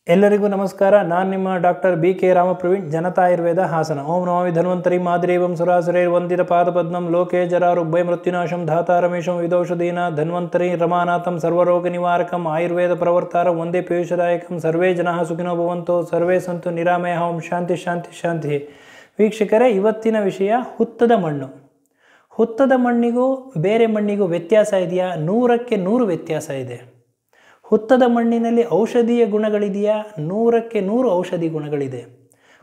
ಎಲ್ಲರಿಗೂ ನಮಸ್ಕಾರ. ನಾನು ನಿಮ್ಮ ಡಾಕ್ಟರ್ BK ರಾಮಪ್ರವೀಣ್, ಜನತಾ ಆಯುರ್ವೇದ ಹಾಸನ. ಓಂ ನಮಾಮಿ ಧನ್ವಂತರಿ ಮಾದ್ರೇವಂ ಸುರಾಸುರೈರ್ ವಂದಿತ ಪಾದಪದ್ಮಂ ಲೋಕೆ ಜರಾರುಗ್ಭಯ ಮೃತ್ಯುನಾಶಂ ಧಾತಾ ರಮೇಶಂ ವಿದೌಷಧೀನ ಧನ್ವಂತರಿ ರಮಾನಾಥಂ ಸರ್ವರೋಗ ನಿವಾರಕಂ ಆಯುರ್ವೇದ ಪ್ರವರ್ತಾರ ವಂದೇ ಪೀಯೂಷದಾಯಕಂ. ಸರ್ವೇ ಜನಃ ಸುಖಿನೋ ಭವಂತೋ, ಸರ್ವೇ ಸಂತು ನಿರಾಮಯ. ಓಂ ಶಾಂತಿ ಶಾಂತಿ ಶಾಂತಿ. ವೀಕ್ಷಕರೇ, ಇವತ್ತಿನ ವಿಷಯ ಹುತ್ತದ ಮಣ್ಣು. ಹುತ್ತದ ಮಣ್ಣಿಗೂ ಬೇರೆ ಮಣ್ಣಿಗೂ ವ್ಯತ್ಯಾಸ ಇದೆಯಾ? 100ಕ್ಕೆ 100 ವ್ಯತ್ಯಾಸ ಇದೆ. ಹುತ್ತದ ಮಣ್ಣಿನಲ್ಲಿ ಔಷಧೀಯ ಗುಣಗಳಿದೆಯಾ? 100ಕ್ಕೆ 100 ಔಷಧಿ ಗುಣಗಳಿದೆ.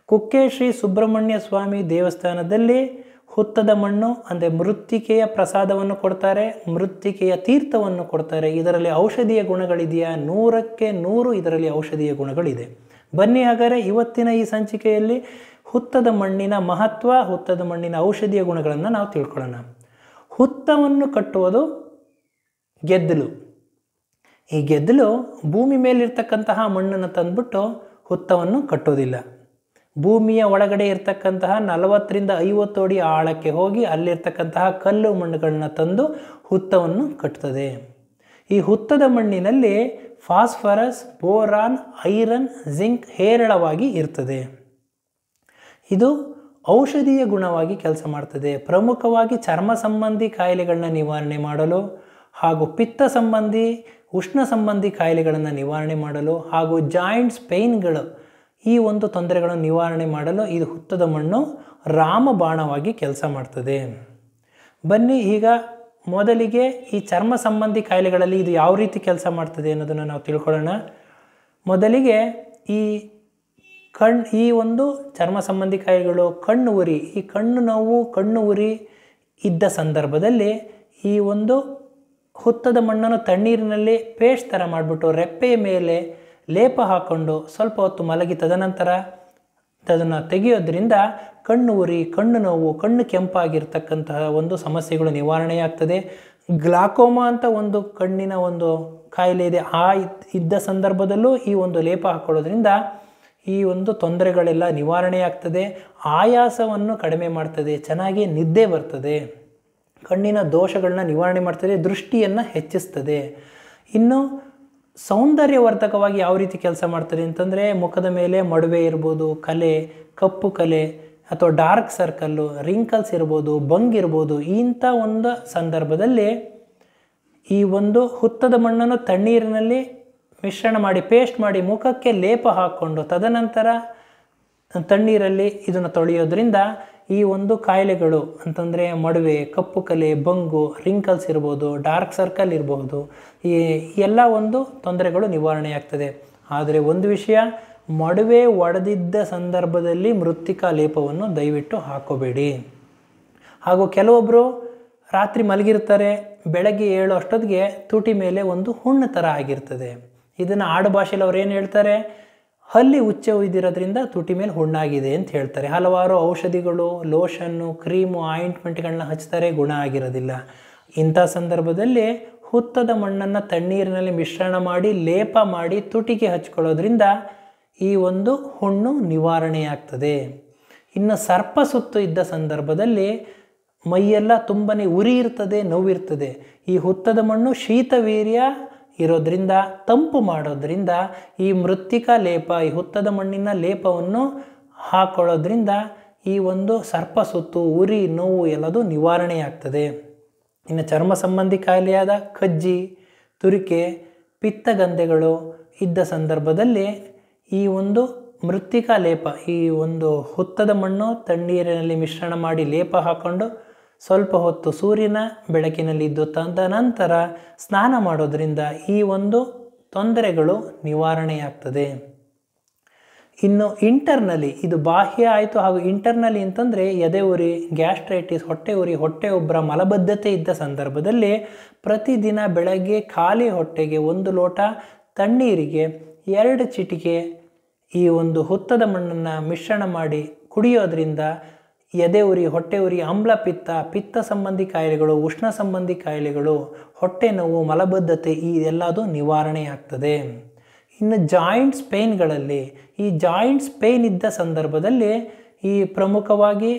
ಕುಕ್ಕೆ ಶ್ರೀ ಸುಬ್ರಹ್ಮಣ್ಯ ಸ್ವಾಮಿ ದೇವಸ್ಥಾನದಲ್ಲಿ ಹುತ್ತದ ಮಣ್ಣು ಅಂದರೆ ಮೃತ್ತಿಕೆಯ ಪ್ರಸಾದವನ್ನು ಕೊಡ್ತಾರೆ, ಮೃತ್ತಿಕೆಯ ತೀರ್ಥವನ್ನು ಕೊಡ್ತಾರೆ. ಇದರಲ್ಲಿ ಔಷಧೀಯ ಗುಣಗಳಿದೆಯಾ? 100ಕ್ಕೆ 100 ಇದರಲ್ಲಿ ಔಷಧೀಯ ಗುಣಗಳಿದೆ. ಬನ್ನಿ ಹಾಗಾದರೆ ಇವತ್ತಿನ ಈ ಸಂಚಿಕೆಯಲ್ಲಿ ಹುತ್ತದ ಮಣ್ಣಿನ ಮಹತ್ವ, ಹುತ್ತದ ಮಣ್ಣಿನ ಔಷಧೀಯ ಗುಣಗಳನ್ನು ನಾವು ತಿಳ್ಕೊಳ್ಳೋಣ. ಹುತ್ತವನ್ನು ಕಟ್ಟುವುದು ಗೆದ್ದಲು. ಈ ಗೆದ್ದಲು ಭೂಮಿ ಮೇಲಿರ್ತಕ್ಕಂತಹ ಮಣ್ಣನ್ನು ತಂದುಬಿಟ್ಟು ಹುತ್ತವನ್ನು ಕಟ್ಟೋದಿಲ್ಲ. ಭೂಮಿಯ ಒಳಗಡೆ ಇರ್ತಕ್ಕಂತಹ 40ರಿಂದ 50 ಅಡಿ ಆಳಕ್ಕೆ ಹೋಗಿ ಅಲ್ಲಿರ್ತಕ್ಕಂತಹ ಕಲ್ಲು ಮಣ್ಣುಗಳನ್ನ ತಂದು ಹುತ್ತವನ್ನು ಕಟ್ಟುತ್ತದೆ. ಈ ಹುತ್ತದ ಮಣ್ಣಿನಲ್ಲಿ ಫಾಸ್ಫರಸ್, ಬೋರಾನ್, ಐರನ್, ಜಿಂಕ್ ಹೇರಳವಾಗಿ ಇರ್ತದೆ. ಇದು ಔಷಧೀಯ ಗುಣವಾಗಿ ಕೆಲಸ ಮಾಡ್ತದೆ. ಪ್ರಮುಖವಾಗಿ ಚರ್ಮ ಸಂಬಂಧಿ ಕಾಯಿಲೆಗಳನ್ನ ನಿವಾರಣೆ ಮಾಡಲು ಹಾಗೂ ಪಿತ್ತ ಸಂಬಂಧಿ, ಉಷ್ಣ ಸಂಬಂಧಿ ಕಾಯಿಲೆಗಳನ್ನು ನಿವಾರಣೆ ಮಾಡಲು ಹಾಗೂ ಜಾಯಿಂಟ್ಸ್ ಪೇಯ್ನ್ಗಳು, ಈ ಒಂದು ತೊಂದರೆಗಳನ್ನು ನಿವಾರಣೆ ಮಾಡಲು ಇದು ಹುತ್ತದ ಮಣ್ಣು ರಾಮಬಾಣವಾಗಿ ಕೆಲಸ ಮಾಡ್ತದೆ. ಬನ್ನಿ ಈಗ ಮೊದಲಿಗೆ ಈ ಚರ್ಮ ಸಂಬಂಧಿ ಕಾಯಿಲೆಗಳಲ್ಲಿ ಇದು ಯಾವ ರೀತಿ ಕೆಲಸ ಮಾಡ್ತದೆ ಅನ್ನೋದನ್ನು ನಾವು ತಿಳ್ಕೊಳ್ಳೋಣ. ಮೊದಲಿಗೆ ಈ ಒಂದು ಚರ್ಮ ಸಂಬಂಧಿ ಕಾಯಿಲೆಗಳು, ಕಣ್ಣು ಉರಿ, ಈ ಕಣ್ಣು ನೋವು, ಕಣ್ಣು ಉರಿ ಇದ್ದ ಸಂದರ್ಭದಲ್ಲಿ ಈ ಒಂದು ಹುತ್ತದ ಮಣ್ಣನ್ನು ತಣ್ಣೀರಿನಲ್ಲಿ ಪೇಸ್ಟ್ ಥರ ಮಾಡಿಬಿಟ್ಟು ರೆಪ್ಪೆಯ ಮೇಲೆ ಲೇಪ ಹಾಕ್ಕೊಂಡು ಸ್ವಲ್ಪ ಹೊತ್ತು ಮಲಗಿ ತದನಂತರ ಅದನ್ನು ತೆಗೆಯೋದ್ರಿಂದ ಕಣ್ಣು ಉರಿ, ಕಣ್ಣು ನೋವು, ಕಣ್ಣು ಕೆಂಪಾಗಿರ್ತಕ್ಕಂತಹ ಒಂದು ಸಮಸ್ಯೆಗಳು ನಿವಾರಣೆಯಾಗ್ತದೆ. ಗ್ಲಾಕೋಮಾ ಅಂತ ಒಂದು ಕಣ್ಣಿನ ಒಂದು ಕಾಯಿಲೆ ಇದೆ. ಇದ್ದ ಸಂದರ್ಭದಲ್ಲೂ ಈ ಒಂದು ಲೇಪ ಹಾಕ್ಕೊಳ್ಳೋದ್ರಿಂದ ಈ ಒಂದು ತೊಂದರೆಗಳೆಲ್ಲ ನಿವಾರಣೆಯಾಗ್ತದೆ. ಆಯಾಸವನ್ನು ಕಡಿಮೆ ಮಾಡ್ತದೆ, ಚೆನ್ನಾಗಿ ನಿದ್ದೆ ಬರ್ತದೆ, ಕಣ್ಣಿನ ದೋಷಗಳನ್ನ ನಿವಾರಣೆ ಮಾಡ್ತದೆ, ದೃಷ್ಟಿಯನ್ನು ಹೆಚ್ಚಿಸ್ತದೆ. ಇನ್ನು ಸೌಂದರ್ಯವರ್ಧಕವಾಗಿ ಯಾವ ರೀತಿ ಕೆಲಸ ಮಾಡ್ತದೆ ಅಂತಂದರೆ, ಮುಖದ ಮೇಲೆ ಮಡುವೆ ಇರ್ಬೋದು, ಕಲೆ, ಕಪ್ಪು ಕಲೆ ಅಥವಾ ಡಾರ್ಕ್ ಸರ್ಕಲ್ಲು, ರಿಂಕಲ್ಸ್ ಇರ್ಬೋದು, ಬಂಗಿರ್ಬೋದು, ಇಂಥ ಒಂದು ಸಂದರ್ಭದಲ್ಲಿ ಈ ಒಂದು ಹುತ್ತದ ಮಣ್ಣನ್ನು ತಣ್ಣೀರಿನಲ್ಲಿ ಮಿಶ್ರಣ ಮಾಡಿ ಪೇಸ್ಟ್ ಮಾಡಿ ಮುಖಕ್ಕೆ ಲೇಪ ಹಾಕ್ಕೊಂಡು ತದನಂತರ ತಣ್ಣೀರಲ್ಲಿ ಇದನ್ನು ತೊಳೆಯೋದ್ರಿಂದ ಈ ಒಂದು ಕಾಯಿಲೆಗಳು ಅಂತಂದರೆ ಮಡುವೆ, ಕಪ್ಪು ಕಲೆ, ಬಂಗು, ರಿಂಕಲ್ಸ್ ಇರ್ಬೋದು, ಡಾರ್ಕ್ ಸರ್ಕಲ್ ಇರ್ಬೋದು, ಈ ಎಲ್ಲ ಒಂದು ತೊಂದರೆಗಳು ನಿವಾರಣೆಯಾಗ್ತದೆ. ಆದರೆ ಒಂದು ವಿಷಯ, ಮಡುವೆ ಒಡೆದಿದ್ದ ಸಂದರ್ಭದಲ್ಲಿ ಮೃತ್ತಿಕಾ ಲೇಪವನ್ನು ದಯವಿಟ್ಟು ಹಾಕೋಬೇಡಿ. ಹಾಗೂ ಕೆಲವೊಬ್ಬರು ರಾತ್ರಿ ಮಲಗಿರ್ತಾರೆ, ಬೆಳಗ್ಗೆ ಏಳೋ ಅಷ್ಟೊತ್ತಿಗೆ ತುಟಿ ಮೇಲೆ ಒಂದು ಹುಣ್ಣು ಥರ ಆಗಿರ್ತದೆ. ಇದನ್ನು ಆಡು ಭಾಷೆಯಲ್ಲಿ ಅವ್ರು ಏನು ಹೇಳ್ತಾರೆ, ಹಲ್ಲಿ ಉಚ್ಚೆ ಉಯ್ದಿರೋದ್ರಿಂದ ತುಟಿ ಮೇಲೆ ಹುಣ್ಣಾಗಿದೆ ಅಂತ ಹೇಳ್ತಾರೆ. ಹಲವಾರು ಔಷಧಿಗಳು, ಲೋಷನ್ನು, ಕ್ರೀಮು, ಆಯಿಂಟ್ಮೆಂಟ್ಗಳನ್ನ ಹಚ್ತಾರೆ, ಗುಣ ಆಗಿರೋದಿಲ್ಲ. ಇಂಥ ಸಂದರ್ಭದಲ್ಲಿ ಹುತ್ತದ ಮಣ್ಣನ್ನು ತಣ್ಣೀರಿನಲ್ಲಿ ಮಿಶ್ರಣ ಮಾಡಿ ಲೇಪ ಮಾಡಿ ತುಟಿಗೆ ಹಚ್ಕೊಳ್ಳೋದ್ರಿಂದ ಈ ಒಂದು ಹುಣ್ಣು ನಿವಾರಣೆಯಾಗ್ತದೆ. ಇನ್ನು ಸರ್ಪ ಸುತ್ತು ಇದ್ದ ಸಂದರ್ಭದಲ್ಲಿ ಮೈಯೆಲ್ಲ ತುಂಬನೇ ಉರಿ ಇರ್ತದೆ, ನೋವಿರ್ತದೆ. ಈ ಹುತ್ತದ ಮಣ್ಣು ಶೀತವೀರ್ಯ ಇರೋದ್ರಿಂದ, ತಂಪು ಮಾಡೋದ್ರಿಂದ ಈ ಮೃತ್ತಿಕಾ ಲೇಪ, ಈ ಹುತ್ತದ ಮಣ್ಣಿನ ಲೇಪವನ್ನು ಹಾಕೊಳ್ಳೋದ್ರಿಂದ ಈ ಒಂದು ಸರ್ಪ ಸುತ್ತು, ಉರಿ, ನೋವು ಎಲ್ಲದು ನಿವಾರಣೆಯಾಗ್ತದೆ. ಇನ್ನು ಚರ್ಮ ಸಂಬಂಧಿ ಕಾಯಿಲೆಯಾದ ಕಜ್ಜಿ, ತುರಿಕೆ, ಪಿತ್ತಗಂಧೆಗಳು ಇದ್ದ ಸಂದರ್ಭದಲ್ಲಿ ಈ ಒಂದು ಮೃತ್ತಿಕಾ ಲೇಪ, ಈ ಒಂದು ಹುತ್ತದ ಮಣ್ಣು ತಣ್ಣೀರಿನಲ್ಲಿ ಮಿಶ್ರಣ ಮಾಡಿ ಲೇಪ ಹಾಕ್ಕೊಂಡು ಸ್ವಲ್ಪ ಹೊತ್ತು ಸೂರ್ಯನ ಬೆಳಕಿನಲ್ಲಿದ್ದು ತದನಂತರ ಸ್ನಾನ ಮಾಡೋದ್ರಿಂದ ಈ ಒಂದು ತೊಂದರೆಗಳು ನಿವಾರಣೆಯಾಗ್ತದೆ. ಇನ್ನು ಇಂಟರ್ನಲಿ, ಇದು ಬಾಹ್ಯ ಆಯಿತು. ಹಾಗೂ ಇಂಟರ್ನಲಿ ಅಂತಂದರೆ ಎದೆ ಉರಿ, ಗ್ಯಾಸ್ಟ್ರೈಟಿಸ್, ಹೊಟ್ಟೆ ಉರಿ, ಹೊಟ್ಟೆ ಉಬ್ಬರ, ಮಲಬದ್ಧತೆ ಇದ್ದ ಸಂದರ್ಭದಲ್ಲಿ ಪ್ರತಿದಿನ ಬೆಳಗ್ಗೆ ಖಾಲಿ ಹೊಟ್ಟೆಗೆ 1 ಲೋಟ ತಣ್ಣೀರಿಗೆ 2 ಚಿಟಿಕೆ ಈ ಒಂದು ಹುತ್ತದ ಮಣ್ಣನ್ನು ಮಿಶ್ರಣ ಮಾಡಿ ಕುಡಿಯೋದ್ರಿಂದ ಎದೆ ಉರಿ, ಹೊಟ್ಟೆ ಉರಿ, ಆಮ್ಲಪಿತ್ತ, ಪಿತ್ತ ಸಂಬಂಧಿ ಕಾಯಿಲೆಗಳು, ಉಷ್ಣ ಸಂಬಂಧಿ ಕಾಯಿಲೆಗಳು, ಹೊಟ್ಟೆ ನೋವು, ಮಲಬದ್ಧತೆ ಈ ಎಲ್ಲದು ನಿವಾರಣೆಯಾಗ್ತದೆ. ಇನ್ನು ಜಾಯಿಂಟ್ಸ್ ಪೇಯ್ನ್ಗಳಲ್ಲಿ, ಈ ಜಾಯಿಂಟ್ಸ್ ಪೇಯ್ನ್ ಇದ್ದ ಸಂದರ್ಭದಲ್ಲಿ ಈ ಪ್ರಮುಖವಾಗಿ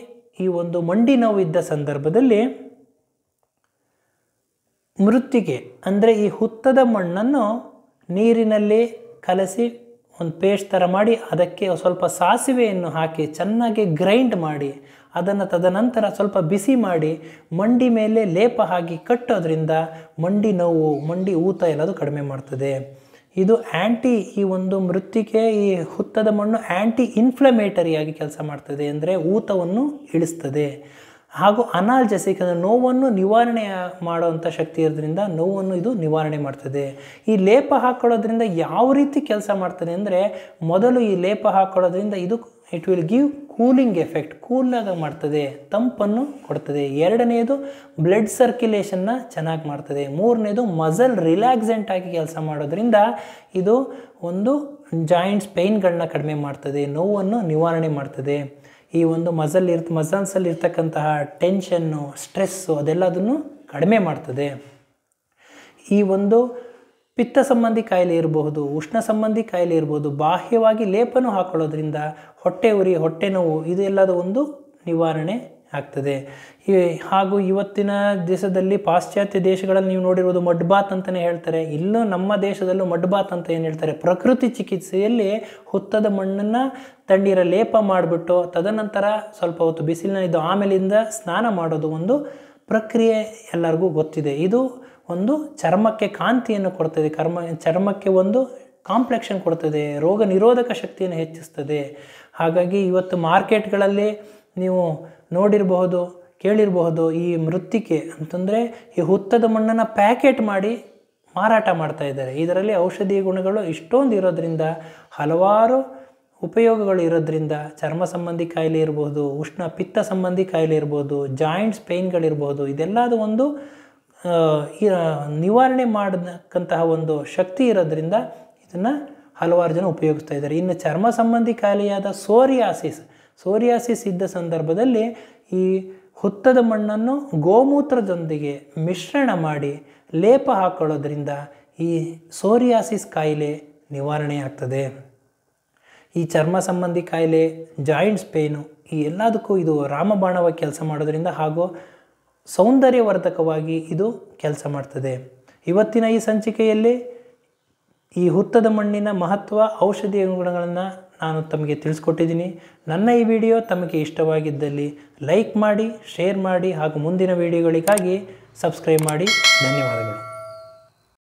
ಈ ಒಂದು ಮಂಡಿ ನೋವು ಇದ್ದ ಸಂದರ್ಭದಲ್ಲಿ ಮೃತ್ತಿಕೆ ಅಂದರೆ ಈ ಹುತ್ತದ ಮಣ್ಣನ್ನು ನೀರಿನಲ್ಲಿ ಕಲಸಿ ಒಂದು ಪೇಸ್ಟ್ ಥರ ಮಾಡಿ ಅದಕ್ಕೆ ಸ್ವಲ್ಪ ಸಾಸಿವೆಯನ್ನು ಹಾಕಿ ಚೆನ್ನಾಗಿ ಗ್ರೈಂಡ್ ಮಾಡಿ ಅದನ್ನು ತದನಂತರ ಸ್ವಲ್ಪ ಬಿಸಿ ಮಾಡಿ ಮಂಡಿ ಮೇಲೆ ಲೇಪ ಹಾಕಿ ಕಟ್ಟೋದ್ರಿಂದ ಮಂಡಿ ನೋವು, ಮಂಡಿ ಊತ ಎಲ್ಲದು ಕಡಿಮೆ ಮಾಡ್ತದೆ. ಇದು ಈ ಒಂದು ಮೃತ್ತಿಕೆ, ಈ ಹುತ್ತದ ಮಣ್ಣು ಇನ್ಫ್ಲಮೇಟರಿಯಾಗಿ ಕೆಲಸ ಮಾಡ್ತದೆ, ಅಂದರೆ ಊತವನ್ನು ಇಳಿಸ್ತದೆ. ಹಾಗೂ ಅನಾಲ್ಜೆಸಿಕ್ ಅಂದರೆ ನೋವನ್ನು ನಿವಾರಣೆ ಮಾಡುವಂಥ ಶಕ್ತಿ ಇರೋದ್ರಿಂದ ನೋವನ್ನು ಇದು ನಿವಾರಣೆ ಮಾಡ್ತದೆ. ಈ ಲೇಪ ಹಾಕೊಳ್ಳೋದ್ರಿಂದ ಯಾವ ರೀತಿ ಕೆಲಸ ಮಾಡ್ತದೆ ಅಂದರೆ, ಮೊದಲು ಈ ಲೇಪ ಹಾಕೊಳ್ಳೋದ್ರಿಂದ ಇದು it will give cooling effect, ಕೂಲಾಗಿ ಮಾಡ್ತದೆ, ತಂಪನ್ನು ಕೊಡ್ತದೆ. ಎರಡನೇದು ಬ್ಲಡ್ ಸರ್ಕ್ಯುಲೇಷನ್ನ ಚೆನ್ನಾಗಿ ಮಾಡ್ತದೆ. ಮೂರನೇದು ಮಸಲ್ ರಿಲ್ಯಾಕ್ಸೆಂಟ್ ಆಗಿ ಕೆಲಸ ಮಾಡೋದ್ರಿಂದ ಇದು ಒಂದು ಜಾಯಿಂಟ್ಸ್ ಪೇಯ್ನ್ಗಳನ್ನ ಕಡಿಮೆ ಮಾಡ್ತದೆ, ನೋವನ್ನು ನಿವಾರಣೆ ಮಾಡ್ತದೆ. ಈ ಒಂದು ಮಸಲ್ಸಲ್ಲಿ ಇರ್ತಕ್ಕಂತಹ ಟೆನ್ಷನ್ನು, ಸ್ಟ್ರೆಸ್ಸು ಅದೆಲ್ಲದನ್ನು ಕಡಿಮೆ ಮಾಡ್ತದೆ. ಈ ಒಂದು ಪಿತ್ತ ಸಂಬಂಧಿ ಕಾಯಿಲೆ ಇರಬಹುದು, ಉಷ್ಣ ಸಂಬಂಧಿ ಕಾಯಿಲೆ ಇರ್ಬೋದು, ಬಾಹ್ಯವಾಗಿ ಲೇಪನ ಹಾಕೊಳ್ಳೋದ್ರಿಂದ ಹೊಟ್ಟೆ ಉರಿ, ಹೊಟ್ಟೆ ನೋವು ಇದೆಲ್ಲದ ಒಂದು ನಿವಾರಣೆ ಆಗ್ತದೆ. ಹಾಗೂ ಇವತ್ತಿನ ದೇಶದಲ್ಲಿ ಪಾಶ್ಚಾತ್ಯ ದೇಶಗಳಲ್ಲಿ ನೀವು ನೋಡಿರ್ಬೋದು ಮಡ್ ಬಾತ್ ಅಂತಲೇ ಹೇಳ್ತಾರೆ. ಇಲ್ಲೂ ನಮ್ಮ ದೇಶದಲ್ಲೂ ಮಡ್ ಬಾತ್ ಅಂತ ಏನು ಹೇಳ್ತಾರೆ, ಪ್ರಕೃತಿ ಚಿಕಿತ್ಸೆಯಲ್ಲಿ ಹುತ್ತದ ಮಣ್ಣನ್ನು ತಣ್ಣೀರ ಲೇಪ ಮಾಡಿಬಿಟ್ಟು ತದನಂತರ ಸ್ವಲ್ಪ ಹೊತ್ತು ಬಿಸಿಲಿನಿದ್ದು ಆಮೇಲಿಂದ ಸ್ನಾನ ಮಾಡೋದು ಒಂದು ಪ್ರಕ್ರಿಯೆ ಎಲ್ಲರಿಗೂ ಗೊತ್ತಿದೆ. ಇದು ಒಂದು ಚರ್ಮಕ್ಕೆ ಕಾಂತಿಯನ್ನು ಕೊಡ್ತದೆ, ಚರ್ಮಕ್ಕೆ ಒಂದು ಕಾಂಪ್ಲೆಕ್ಷನ್ ಕೊಡ್ತದೆ, ರೋಗ ನಿರೋಧಕ ಶಕ್ತಿಯನ್ನು ಹೆಚ್ಚಿಸ್ತದೆ. ಹಾಗಾಗಿ ಇವತ್ತು ಮಾರ್ಕೆಟ್ಗಳಲ್ಲಿ ನೀವು ನೋಡಿರಬಹುದು, ಕೇಳಿರಬಹುದು, ಈ ಮೃತ್ತಿಕೆ ಅಂತಂದರೆ ಈ ಹುತ್ತದ ಮಣ್ಣನ್ನು ಪ್ಯಾಕೆಟ್ ಮಾಡಿ ಮಾರಾಟ ಮಾಡ್ತಾ ಇದ್ದಾರೆ. ಇದರಲ್ಲಿ ಔಷಧೀಯ ಗುಣಗಳು ಇಷ್ಟೊಂದು ಇರೋದ್ರಿಂದ, ಹಲವಾರು ಉಪಯೋಗಗಳು ಇರೋದ್ರಿಂದ ಚರ್ಮ ಸಂಬಂಧಿ ಕಾಯಿಲೆ ಇರ್ಬೋದು, ಉಷ್ಣ ಪಿತ್ತ ಸಂಬಂಧಿ ಕಾಯಿಲೆ ಇರ್ಬೋದು, ಜಾಯಿಂಟ್ಸ್ ಪೇಯ್ನ್ಗಳಿರ್ಬೋದು, ಇದೆಲ್ಲದು ಒಂದು ನಿವಾರಣೆ ಮಾಡತಕ್ಕಂತಹ ಒಂದು ಶಕ್ತಿ ಇರೋದ್ರಿಂದ ಇದನ್ನು ಹಲವಾರು ಜನ ಉಪಯೋಗಿಸ್ತಾ ಇದ್ದಾರೆ. ಇನ್ನು ಚರ್ಮ ಸಂಬಂಧಿ ಕಾಯಿಲೆಯಾದ ಸೋರಿಯಾಸಿಸ್ ಇದ್ದ ಸಂದರ್ಭದಲ್ಲಿ ಈ ಹುತ್ತದ ಮಣ್ಣನ್ನು ಗೋಮೂತ್ರದೊಂದಿಗೆ ಮಿಶ್ರಣ ಮಾಡಿ ಲೇಪ ಹಾಕೊಳ್ಳೋದ್ರಿಂದ ಈ ಸೋರಿಯಾಸಿಸ್ ಕಾಯಿಲೆ ನಿವಾರಣೆ ಆಗ್ತದೆ. ಈ ಚರ್ಮ ಸಂಬಂಧಿ ಕಾಯಿಲೆ, ಜಾಯಿಂಟ್ಸ್ ಪೇಯ್ನು ಈ ಎಲ್ಲದಕ್ಕೂ ಇದು ರಾಮಬಾಣವಾಗಿ ಕೆಲಸ ಮಾಡೋದ್ರಿಂದ ಹಾಗೂ ಸೌಂದರ್ಯವರ್ಧಕವಾಗಿ ಇದು ಕೆಲಸ ಮಾಡ್ತದೆ. ಇವತ್ತಿನ ಈ ಸಂಚಿಕೆಯಲ್ಲಿ ಈ ಹುತ್ತದ ಮಣ್ಣಿನ ಮಹತ್ವ, ಔಷಧೀಯ ಗುಣಗಳನ್ನು ನಾನು ತಮಗೆ ತಿಳಿಸ್ಕೊಟ್ಟಿದ್ದೀನಿ. ನನ್ನ ಈ ವಿಡಿಯೋ ತಮಗೆ ಇಷ್ಟವಾಗಿದ್ದಲ್ಲಿ ಲೈಕ್ ಮಾಡಿ, ಶೇರ್ ಮಾಡಿ ಹಾಗೂ ಮುಂದಿನ ವಿಡಿಯೋಗಳಿಗಾಗಿ ಸಬ್ಸ್ಕ್ರೈಬ್ ಮಾಡಿ. ಧನ್ಯವಾದಗಳು.